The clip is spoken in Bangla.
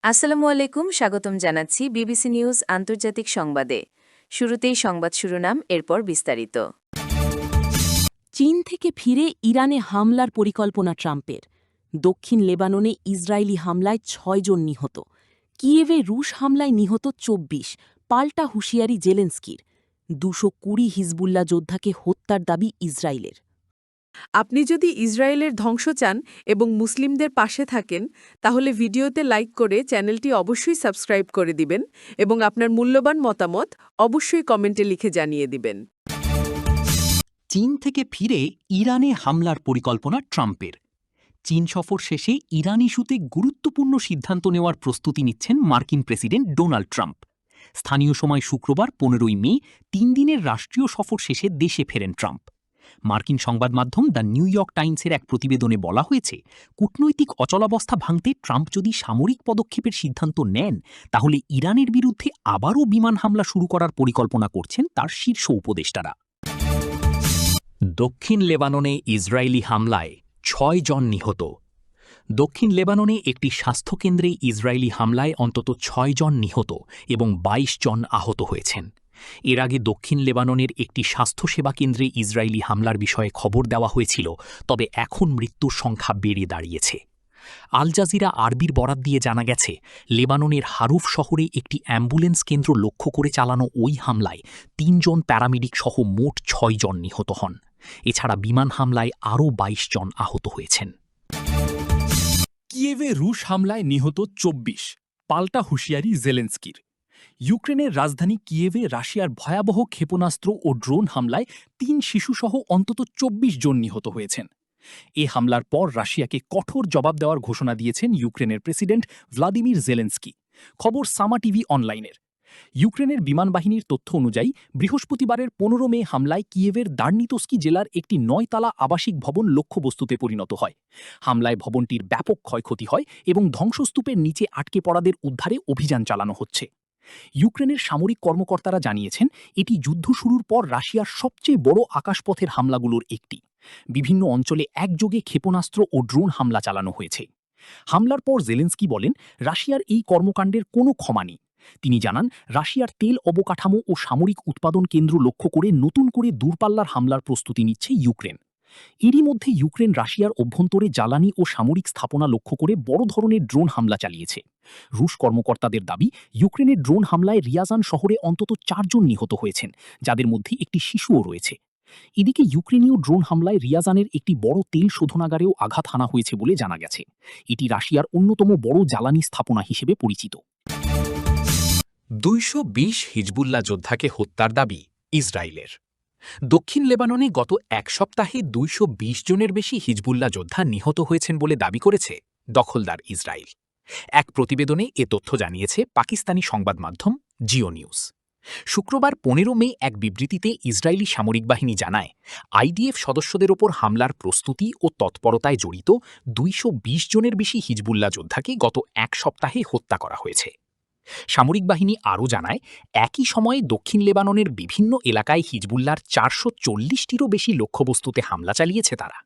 আসসালামু আলাইকুম, স্বাগতম জানাচ্ছি বিবিসি নিউজ আন্তর্জাতিক সংবাদে। শুরুতেই সংবাদ শিরোনাম, এরপর বিস্তারিত। চীন থেকে ফিরে ইরানে হামলার পরিকল্পনা ট্রাম্পের। দক্ষিণ লেবাননে ইসরায়েলি হামলায় ৬ জন নিহত। কিয়েভে রুশ হামলায় নিহত ২৪, পাল্টা হুঁশিয়ারি জেলেন্সকির। ২২০ হিজবুল্লাহ যোদ্ধাকে হত্যার দাবি ইসরায়েলের। আপনি যদি ইসরায়েলের ধ্বংস চান এবং মুসলিমদের পাশে থাকেন, তাহলে ভিডিওতে লাইক করে চ্যানেলটি অবশ্যই সাবস্ক্রাইব করে দিবেন এবং আপনার মূল্যবান মতামত অবশ্যই কমেন্টে লিখে জানিয়ে দিবেন। চীন থেকে ফিরে ইরানে হামলার পরিকল্পনা ট্রাম্পের। চীন সফর শেষে ইরান ইস্যুতে গুরুত্বপূর্ণ সিদ্ধান্ত নেওয়ার প্রস্তুতি নিচ্ছেন মার্কিন প্রেসিডেন্ট ডোনাল্ড ট্রাম্প। স্থানীয় সময় শুক্রবার ১৫ই মে ৩ দিনের রাষ্ট্রীয় সফর শেষে দেশে ফেরেন ট্রাম্প। মার্কিন সংবাদ মাধ্যম দ্য নিউ ইয়র্ক টাইমসের এক প্রতিবেদনে বলা হয়েছে, কূটনৈতিক অচলাবস্থা ভাঙতে ট্রাম্প যদি সামরিক পদক্ষেপের সিদ্ধান্ত নেন, তাহলে ইরানের বিরুদ্ধে আবারও বিমান হামলা শুরু করার পরিকল্পনা করছেন তার শীর্ষ উপদেষ্টারা। দক্ষিণ লেবাননে ইসরায়েলি হামলায় ৬ জন নিহত। দক্ষিণ লেবাননে একটি স্বাস্থ্যকেন্দ্রে ইসরায়েলি হামলায় অন্তত ৬ জন নিহত এবং ২২ জন আহত হয়েছেন। এর আগে দক্ষিণ লেবাননের একটি স্বাস্থ্যসেবা কেন্দ্রে ইসরায়েলি হামলার বিষয়ে খবর দেওয়া হয়েছিল, তবে এখন মৃত্যুর সংখ্যা বেড়ে দাঁড়িয়েছে। আল জাজিরা আরবির বরাত দিয়ে জানা গেছে, লেবাননের হারুফ শহরে একটি অ্যাম্বুলেন্স কেন্দ্র লক্ষ্য করে চালানো ওই হামলায় ৩ জন প্যারামেডিক সহ মোট ৬ জন নিহত হন। এছাড়া বিমান হামলায় আরও ২২ জন আহত হয়েছেন। কিয়েভে রুশ হামলায় নিহত ২৪, পাল্টা হুঁশিয়ারি জেলেন্সকির। ইউক্রেনের রাজধানী কিয়েভে রাশিয়ার ভয়াবহ ক্ষেপণাস্ত্র ও ড্রোন হামলায় ৩ শিশুসহ অন্তত ২৪ জন নিহত হয়েছেন। এ হামলার পর রাশিয়াকে কঠোর জবাব দেওয়ার ঘোষণা দিয়েছেন ইউক্রেনের প্রেসিডেন্ট ভ্লাদিমির জেলেন্সকি। খবর সামা টিভি অনলাইনের। ইউক্রেনের বিমান বাহিনীর তথ্য অনুযায়ী বৃহস্পতিবারের ১৫ মে হামলায় কিয়েভের দার্নিতস্কি জেলার একটি ৯ তলা আবাসিক ভবন লক্ষ্যবস্তুতে পরিণত হয়। হামলায় ভবনটির ব্যাপক ক্ষয়ক্ষতি হয় এবং ধ্বংসস্তূপের নিচে আটকে পড়াদের উদ্ধারে অভিযান চালানো হচ্ছে। ইউক্রেনের সামরিক কর্মকর্তারা জানিয়েছেন, এটি যুদ্ধ শুরুর পর রাশিয়ার সবচেয়ে বড় আকাশপথের হামলাগুলোর একটি। বিভিন্ন অঞ্চলে একযোগে ক্ষেপণাস্ত্র ও ড্রোন হামলা চালানো হয়েছে। হামলার পর জেলেন্সকি বলেন, রাশিয়ার এই কর্মকাণ্ডের কোনো ক্ষমা নেই। তিনি জানান, রাশিয়ার তেল অবকাঠামো ও সামরিক উৎপাদন কেন্দ্র লক্ষ্য করে নতুন করে দূরপাল্লার হামলার প্রস্তুতি নিচ্ছে ইউক্রেন। এরই মধ্যে ইউক্রেন রাশিয়ার অভ্যন্তরে জ্বালানি ও সামরিক স্থাপনা লক্ষ্য করে বড় ধরনের ড্রোন হামলা চালিয়েছে। রুশ কর্মকর্তাদের দাবি, ইউক্রেনের ড্রোন হামলায় রিয়াজান শহরে অন্তত ৪ জন নিহত হয়েছেন, যাদের মধ্যে একটি শিশুও রয়েছে। এদিকে ইউক্রেনীয় ড্রোন হামলায় রিয়াজানের একটি বড় তেল শোধনাগারেও আঘাত হানা হয়েছে বলে জানা গেছে। এটি রাশিয়ার অন্যতম বড় জ্বালানি স্থাপনা হিসেবে পরিচিত। ২২০ হিজবুল্লাহ যোদ্ধাকে হত্যার দাবি ইসরায়েলের। দক্ষিণ লেবাননে গত এক সপ্তাহে ২২০ জনের বেশি হিজবুল্লাহ যোদ্ধা নিহত হয়েছেন বলে দাবি করেছে দখলদার ইসরায়েল। এক প্রতিবেদনে এ তথ্য জানিয়েছে পাকিস্তানি সংবাদ মাধ্যম জিও নিউজ। শুক্রবার ১৫ মে এক বিবৃতিতে ইসরায়েলি সামরিক বাহিনী জানায়, আইডিএফ সদস্যদের ওপর হামলার প্রস্তুতি ও তৎপরতায় জড়িত ২২০ জনের বেশি হিজবুল্লাহ যোদ্ধাকে গত এক সপ্তাহে হত্যা করা হয়েছে। সামরিক বাহিনী আরও জানায়, একই সময়ে দক্ষিণ লেবাননের বিভিন্ন এলাকায় হিজবুল্লাহর ৪৪০টিরও বেশি লক্ষ্যবস্তুতে হামলা চালিয়েছে তারা।